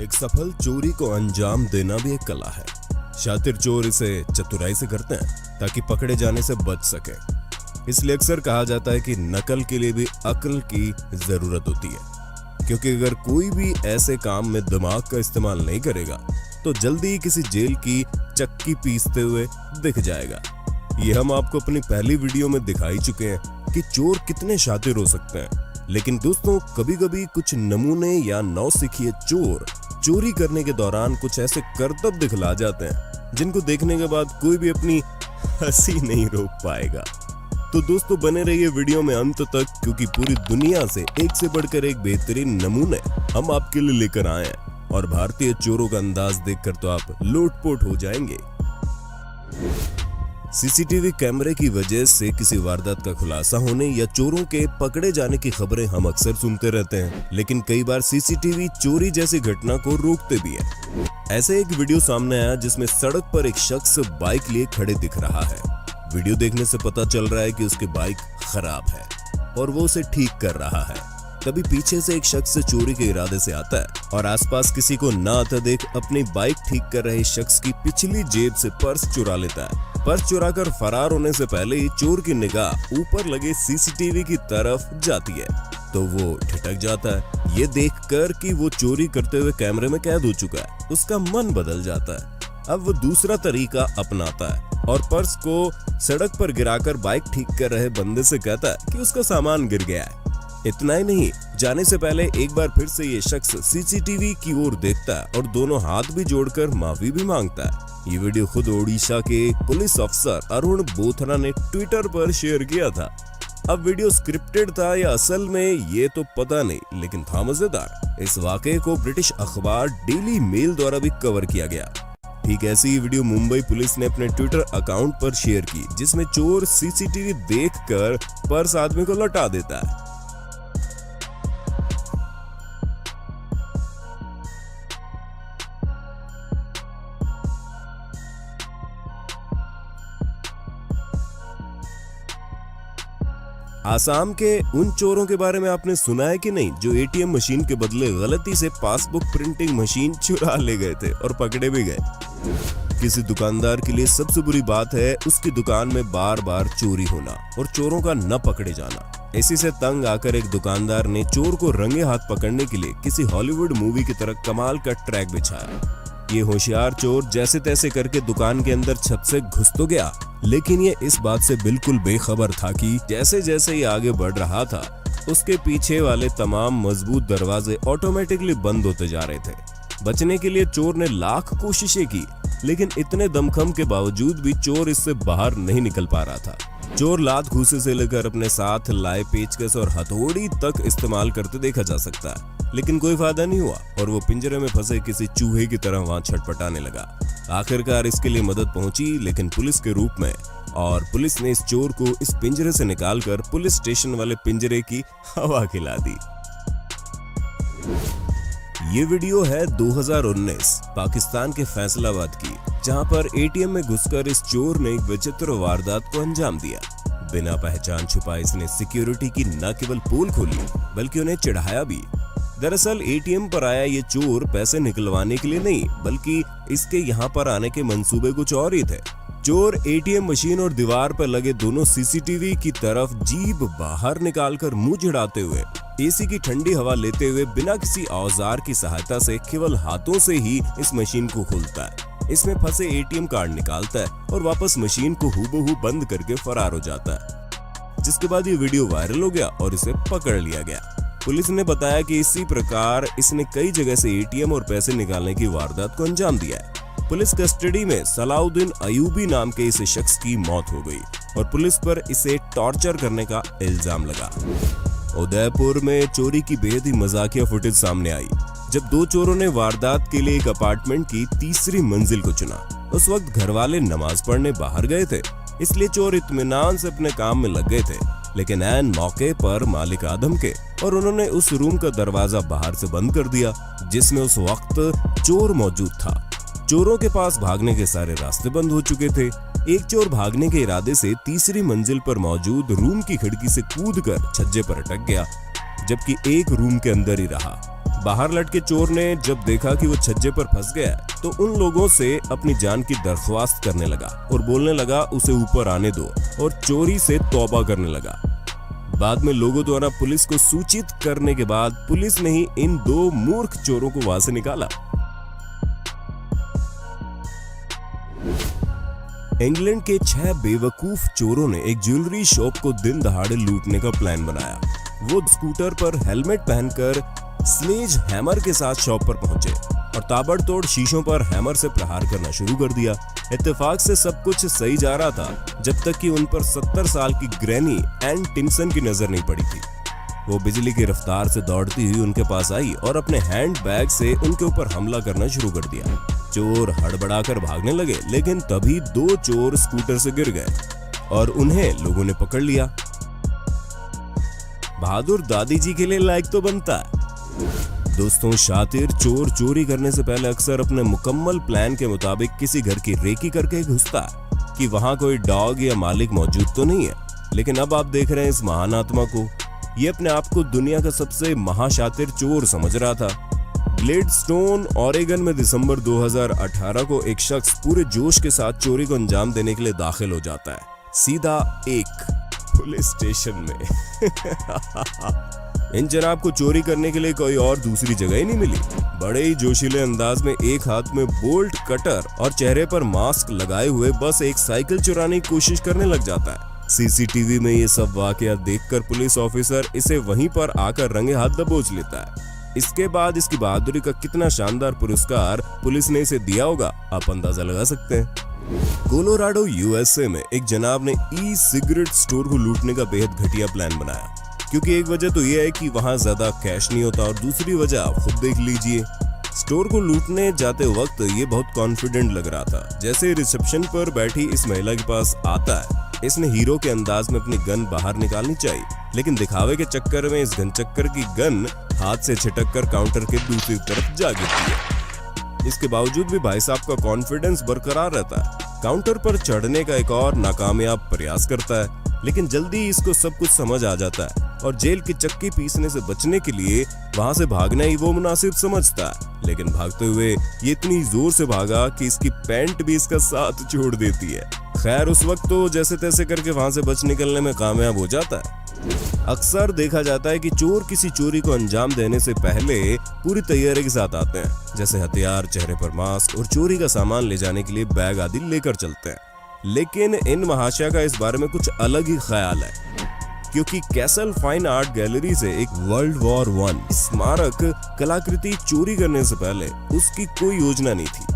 एक सफल चोरी को अंजाम देना भी एक कला है। शातिर चोर इसे चतुराई से करते हैं ताकि पकड़े जाने से बच सके। इसलिए अक्सर कहा जाता है कि नकल के लिए भी अक्ल की जरूरत होती है, क्योंकि अगर कोई भी ऐसे काम में दिमाग का इस्तेमाल नहीं करेगा तो जल्दी ही किसी जेल की चक्की पीसते हुए दिख जाएगा। ये हम आपको अपनी पहली वीडियो में दिखा ही चुके हैं कि चोर कितने शातिर हो सकते हैं। लेकिन दोस्तों, कभी कभी कुछ नमूने या नौसिखिए चोर चोरी करने के दौरान कुछ ऐसे करतब दिखला जाते हैं जिनको देखने के बाद कोई भी अपनी हंसी नहीं रोक पाएगा। तो दोस्तों, बने रहिए वीडियो में अंत तक, क्योंकि पूरी दुनिया से एक से बढ़कर एक बेहतरीन नमूने हम आपके लिए लेकर आए हैं और भारतीय चोरों का अंदाज देखकर तो आप लोटपोट हो जाएंगे। सीसीटीवी कैमरे की वजह से किसी वारदात का खुलासा होने या चोरों के पकड़े जाने की खबरें हम अक्सर सुनते रहते हैं, लेकिन कई बार सीसीटीवी चोरी जैसी घटना को रोकते भी हैं। ऐसे एक वीडियो सामने आया जिसमें सड़क पर एक शख्स बाइक लिए खड़े दिख रहा है। वीडियो देखने से पता चल रहा है कि उसकी बाइक खराब है और वो उसे ठीक कर रहा है। तभी पीछे से एक शख्स चोरी के इरादे से आता है और आसपास किसी को न आता देख अपनी बाइक ठीक कर रहे शख्स की पिछली जेब से पर्स चुरा लेता है। पर्स चुराकर फरार होने से पहले ही चोर की निगाह ऊपर लगे सीसीटीवी की तरफ जाती है तो वो ठिठक जाता है। ये देखकर कि वो चोरी करते हुए कैमरे में कैद हो चुका है, उसका मन बदल जाता है। अब वो दूसरा तरीका अपनाता है और पर्स को सड़क पर गिराकर बाइक ठीक कर रहे बंदे से कहता है कि उसका सामान गिर गया है। इतना ही नहीं, जाने से पहले एक बार फिर से ये शख्स सीसीटीवी की ओर देखता है और दोनों हाथ भी जोड़कर माफी भी मांगता है। ये वीडियो खुद ओडिशा के पुलिस अफसर अरुण बोथरा ने ट्विटर पर शेयर किया था। अब वीडियो स्क्रिप्टेड था या असल में ये तो पता नहीं, लेकिन था मजेदार। इस वाकये को ब्रिटिश अखबार डेली मेल द्वारा भी कवर किया गया। ठीक ऐसी ही वीडियो मुंबई पुलिस ने अपने ट्विटर अकाउंट पर शेयर की, जिसमें चोर सीसीटीवी देखकर पर्स आदमी को लौटा देता है। आसाम के उन चोरों के बारे में आपने सुना है कि नहीं, जो एटीएम मशीन के बदले गलती से पासबुक प्रिंटिंग मशीन चुरा ले गए थे और पकड़े भी गए। किसी दुकानदार के लिए सबसे बुरी बात है उसकी दुकान में बार बार चोरी होना और चोरों का न पकड़े जाना। इसी से तंग आकर एक दुकानदार ने चोर को रंगे हाथ पकड़ने के लिए किसी हॉलीवुड मूवी की तरह कमाल का ट्रैक बिछाया। ये होशियार चोर जैसे तैसे करके दुकान के अंदर छत से घुस तो गया, लेकिन ये इस बात से बिल्कुल बेखबर था कि जैसे जैसे ये आगे बढ़ रहा था उसके पीछे वाले तमाम मजबूत दरवाजे ऑटोमेटिकली बंद होते जा रहे थे। बचने के लिए चोर ने लाख कोशिशें की, लेकिन इतने दमखम के बावजूद भी चोर इससे बाहर नहीं निकल पा रहा था। चोर लात घूसे से लेकर अपने साथ लाए पेचकस और हथौड़ी तक इस्तेमाल करते देखा जा सकता है, लेकिन कोई फायदा नहीं हुआ और वो पिंजरे में फंसे किसी चूहे की तरह वहां छटपटाने लगा। आखिरकार इसके लिए मदद पहुंची, लेकिन पुलिस के रूप में, और पुलिस ने इस चोर को इस पिंजरे से निकालकर पुलिस स्टेशन वाले पिंजरे की हवा खिला दी। ये वीडियो है 2019 पाकिस्तान के फैसलाबाद की, जहां पर एटीएम में घुसकर इस चोर ने एक विचित्र वारदात को अंजाम दिया। बिना पहचान छुपाए इसने सिक्योरिटी की न केवल पोल खोली बल्कि उन्हें चिढ़ाया भी। दरअसल एटीएम पर आया ये चोर पैसे निकलवाने के लिए नहीं, बल्कि इसके यहाँ पर आने के मंसूबे कुछ और ही थे। चोर एटीएम मशीन और दीवार पर लगे दोनों सीसीटीवी की तरफ जीभ बाहर निकालकर मुंह चिढ़ाते हुए, एसी की ठंडी हवा लेते हुए बिना किसी औजार की सहायता से केवल हाथों से ही इस मशीन को खोलता है। इसमें फंसे एटीएम कार्ड निकालता है और वापस मशीन को हूबहू बंद करके फरार हो जाता है। जिसके बाद ये वीडियो वायरल हो गया और इसे पकड़ लिया गया। पुलिस ने बताया कि इसी प्रकार इसने कई जगह से एटीएम और पैसे निकालने की वारदात को अंजाम दिया है। पुलिस कस्टडी में सलाउद्दीन अयूबी नाम के इस शख्स की मौत हो गई और पुलिस पर इसे टॉर्चर करने का इल्जाम लगा। उदयपुर में चोरी की बेहद ही मजाकिया फुटेज सामने आई, जब दो चोरों ने वारदात के लिए एक अपार्टमेंट की तीसरी मंजिल को चुना। उस वक्त घर वाले नमाज पढ़ने बाहर गए थे, इसलिए चोर इत्मीनान से अपने काम में लग गए थे। लेकिन ऐन मौके पर मालिक आदम के और उन्होंने उस रूम का दरवाजा बाहर से बंद कर दिया जिसमें उस वक्त चोर मौजूद था। चोरों के पास भागने के सारे रास्ते बंद हो चुके थे। एक चोर भागने के इरादे से तीसरी मंजिल पर मौजूद रूम की खिड़की से कूदकर छज्जे पर अटक गया, जबकि एक रूम के अंदर ही रहा। बाहर लटके चोर ने जब देखा कि वो छज्जे पर फंस गया तो उन लोगों से अपनी जान की दरख्वास्त करने लगा और बोलने लगा उसे ऊपर आने दो और चोरी से तौबा करने लगा। बाद में लोगों द्वारा पुलिस को सूचित करने के बाद पुलिस ने ही इन दो मूर्ख चोरों को वहां से निकाला। इंग्लैंड के 6 बेवकूफ चोरों ने एक ज्वेलरी शॉप को दिन दहाड़े लूटने का प्लान बनाया। वो स्कूटर पर हेलमेट पहनकर स्लेज हैमर के साथ शॉप पर पहुंचे और ताबड़तोड़ शीशों पर हैमर से प्रहार करना शुरू कर दिया। इत्तेफाक से सब कुछ सही जा रहा था जब तक कि उन पर 70 साल की ग्रैनी एन टिम्सन की नजर नहीं पड़ी थी। वो बिजली की रफ्तार से दौड़ती हुई उनके पास आई और अपने हैंड बैग से उनके ऊपर हमला करना शुरू कर दिया। चोर हड़बड़ाकर भागने लगे, लेकिन तभी 2 चोर स्कूटर से गिर गए और उन्हें लोगों ने पकड़ लिया। बहादुर दादी जी के लिए लायक तो बनता है। दोस्तों, शातिर चोर चोरी करने से पहले अक्सर अपने मुकम्मल प्लान के मुताबिक किसी घर की रेकी करके घुसता है कि वहां कोई डॉग या मालिक मौजूद तो नहीं है। लेकिन अब आप देख रहे हैं इस महान आत्मा को। ये अपने आप को दुनिया का सबसे महाशातिर चोर समझ रहा था। ग्लेडस्टोन, ऑरेगन में दिसंबर 2018 को एक शख्स पूरे जोश के साथ चोरी को अंजाम देने के लिए दाखिल हो जाता है, सीधा एक पुलिस स्टेशन में। इन जनाब को चोरी करने के लिए कोई और दूसरी जगह ही नहीं मिली। बड़े ही जोशीले अंदाज में एक हाथ में बोल्ट कटर और चेहरे पर मास्क लगाए हुए बस एक साइकिल चुराने की कोशिश करने लग जाता है। सीसीटीवी में ये सब वाकया देखकर पुलिस ऑफिसर इसे वहीं पर आकर रंगे हाथ दबोच लेता है। इसके बाद इसकी बहादुरी का कितना शानदार पुरस्कार पुलिस ने इसे दिया होगा, आप अंदाजा लगा सकते हैं। कोलोराडो यूएसए में एक जनाब ने ई सिगरेट स्टोर को लूटने का बेहद घटिया प्लान बनाया। क्योंकि एक वजह तो यह है कि वहां ज्यादा कैश नहीं होता और दूसरी वजह आप खुद देख लीजिए। स्टोर को लूटने जाते वक्त ये बहुत कॉन्फिडेंट लग रहा था। जैसे रिसेप्शन पर बैठी इस महिला के पास आता है, इसने हीरो के अंदाज में अपनी गन बाहर निकालनी चाहिए, लेकिन दिखावे के चक्कर में इस घनचक्कर की गन हाथ से छिटक कर काउंटर के दूसरी तरफ जा गिरती है। इसके बावजूद भी भाई साहब का कॉन्फिडेंस बरकरार रहता है। काउंटर पर चढ़ने का एक और नाकामयाब प्रयास करता है, लेकिन जल्दी इसको सब कुछ समझ आ जाता है और जेल की चक्की पीसने से बचने के लिए वहां से भागना ही वो मुनासिब समझता है। लेकिन भागते हुए ये इतनी जोर से भागा कि इसकी पैंट भी इसका साथ छोड़ देती है। खैर, उस वक्त तो जैसे तैसे करके वहां से बच निकलने में कामयाब हो जाता है। अक्सर देखा जाता है कि चोर किसी चोरी को अंजाम देने से पहले पूरी तैयारी के साथ आते हैं, जैसे हथियार, चेहरे पर मास्क और चोरी का सामान ले जाने के लिए बैग आदि लेकर चलते हैं। लेकिन इन महाशय का इस बारे में कुछ अलग ही ख्याल है, क्योंकि कैसल फाइन आर्ट गैलरी से एक वर्ल्ड वॉर 1 स्मारक कलाकृति चोरी करने से पहले उसकी कोई योजना नहीं थी,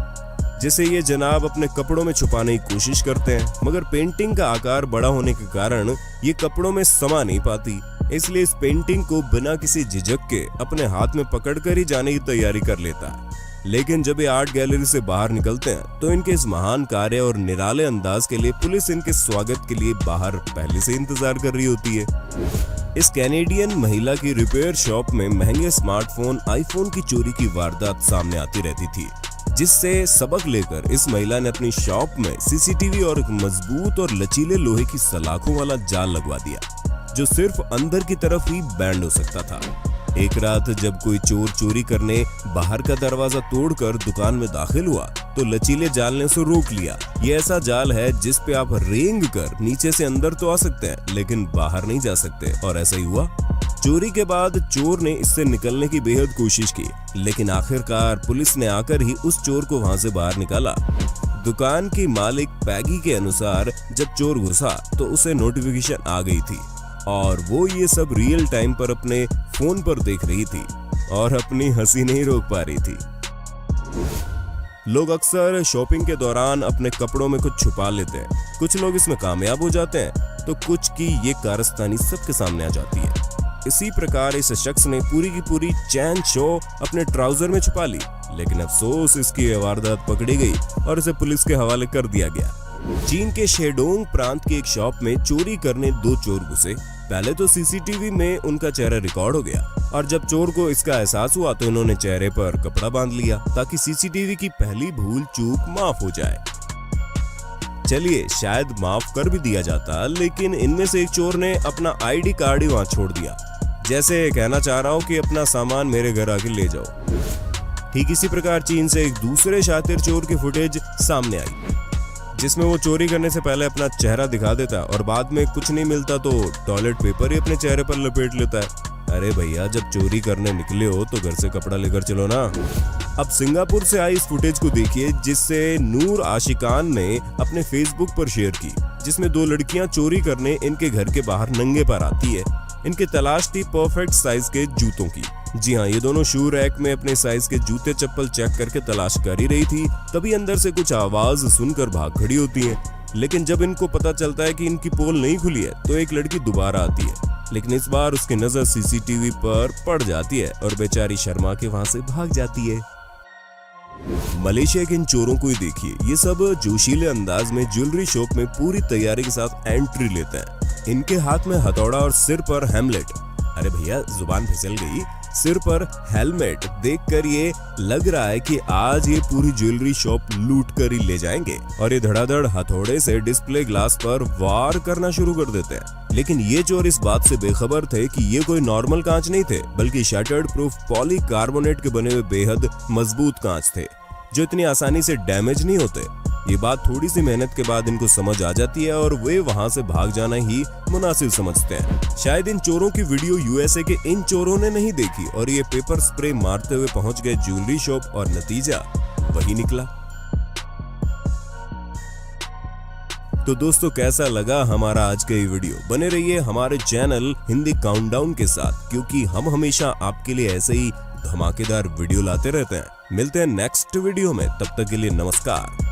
जिसे ये जनाब अपने कपड़ों में छुपाने की कोशिश करते हैं। मगर पेंटिंग का आकार बड़ा होने के कारण ये कपड़ों में समा नहीं पाती, इसलिए इस पेंटिंग को बिना किसी झिझक के अपने हाथ में पकड़कर ही जाने की तैयारी कर लेता है। लेकिन जब ये आर्ट गैलरी से बाहर निकलते हैं तो इनके इस महान कार्य और निराले अंदाज के लिए पुलिस इनके स्वागत के लिए बाहर पहले से इंतजार कर रही होती है। इस कैनेडियन महिला की रिपेयर शॉप में महंगे स्मार्टफोन आईफोन की चोरी की वारदात सामने आती रहती थी, जिससे सबक लेकर इस महिला ने अपनी शॉप में सीसीटीवी और एक मजबूत और लचीले लोहे की सलाखों वाला जाल लगवा दिया, जो सिर्फ अंदर की तरफ ही बैंड हो सकता था। एक रात जब कोई चोर चोरी करने बाहर का दरवाजा तोड़कर दुकान में दाखिल हुआ तो लचीले जाल ने उसे रोक लिया। ये ऐसा जाल है जिस पे आप रेंग कर नीचे से अंदर तो आ सकते हैं, लेकिन बाहर नहीं जा सकते, और ऐसा ही हुआ। चोरी के बाद चोर ने इससे निकलने की बेहद कोशिश की, लेकिन आखिरकार पुलिस ने आकर ही उस चोर को वहां से बाहर निकाला। दुकान की मालिक पैगी के अनुसार जब चोर घुसा तो उसे नोटिफिकेशन आ गई थी और वो ये सब रियल टाइम पर अपने फोन पर देख रही थी और अपनी हंसी नहीं रोक पा रही थी। लोग अक्सर शॉपिंग के दौरान अपने कपड़ों में कुछ छुपा लेते हैं। कुछ लोग इसमें कामयाब हो जाते हैं तो कुछ की ये कारस्तानी सबके सामने आ जाती है। इसी प्रकार इस शख्स ने पूरी की पूरी चैन शो अपने ट्राउजर में छुपा ली, लेकिन अफसोस इसकी वारदात पकड़ी गई और इसे पुलिस के हवाले कर दिया गया। चीन के शेडोंग प्रांत की एक शॉप में चोरी करने 2 चोर घुसे। पहले तो सीसीटीवी में उनका चेहरा रिकॉर्ड हो गया और जब चोर को इसका एहसास हुआ तो इन्होंने चेहरे पर कपड़ा बांध लिया ताकि सीसीटीवी की पहली भूल चूक माफ हो जाए। चलिए, शायद माफ कर भी दिया जाता, लेकिन इनमें से एक चोर ने अपना आईडी कार्ड ही वहां छोड़ दिया। जैसे कहना चाह रहा हूँ कि अपना सामान मेरे घर आके ले जाओ। ठीक इसी प्रकार चीन से एक दूसरे शातिर चोर की फुटेज सामने आई, जिसमें वो चोरी करने से पहले अपना चेहरा दिखा देता है और बाद में कुछ नहीं मिलता तो टॉयलेट पेपर ही अपने चेहरे पर लपेट लेता है। अरे भैया, जब चोरी करने निकले हो तो घर से कपड़ा लेकर चलो ना। अब सिंगापुर से आई इस फुटेज को देखिए, जिससे नूर आशिकान ने अपने फेसबुक पर शेयर की, जिसमें दो लड़कियां चोरी करने इनके घर के बाहर नंगे पैर आती है। इनकी तलाश थी परफेक्ट साइज के जूतों की। जी हाँ, ये दोनों शू रैक में अपने साइज के जूते चप्पल चेक करके तलाश कर ही रही थी, तभी अंदर से कुछ आवाज सुनकर भाग खड़ी होती हैं। लेकिन जब इनको पता चलता है कि इनकी पोल नहीं खुली है तो एक लड़की दोबारा आती है, लेकिन इस बार उसकी नजर सीसीटीवी पर पड़ जाती है और बेचारी शर्मा के वहां से भाग जाती है। मलेशिया के इन चोरों को ही देखिए, ये सब जोशीले अंदाज में ज्वेलरी शॉप में पूरी तैयारी के साथ एंट्री लेते हैं। इनके हाथ में हथौड़ा और सिर पर हेमलेट। अरे भैया, जुबान फिसल गई। सिर पर हेलमेट देखकर ये लग रहा है कि आज ये पूरी ज्वेलरी शॉप लूट कर ही ले जाएंगे और ये धड़ाधड़ हथौड़े से डिस्प्ले ग्लास पर वार करना शुरू कर देते हैं। लेकिन ये चोर इस बात से बेखबर थे कि ये कोई नॉर्मल कांच नहीं थे, बल्कि शटर्ड प्रूफ पॉलीकार्बोनेट के बने हुए बेहद मजबूत कांच थे, जो इतनी आसानी से डैमेज नहीं होते। ये बात थोड़ी सी मेहनत के बाद इनको समझ आ जाती है और वे वहां से भाग जाना ही मुनासिब समझते हैं। शायद इन चोरों की वीडियो यूएसए के इन चोरों ने नहीं देखी और ये पेपर स्प्रे मारते हुए पहुंच गए ज्वेलरी शॉप और नतीजा वही निकला। तो दोस्तों, कैसा लगा हमारा आज का ये वीडियो? बने रहिए हमारे चैनल हिंदी काउंटडाउन के साथ, क्योंकि हम हमेशा आपके लिए ऐसे ही धमाकेदार वीडियो लाते रहते हैं। मिलते हैं नेक्स्ट वीडियो में, तब तक के लिए नमस्कार।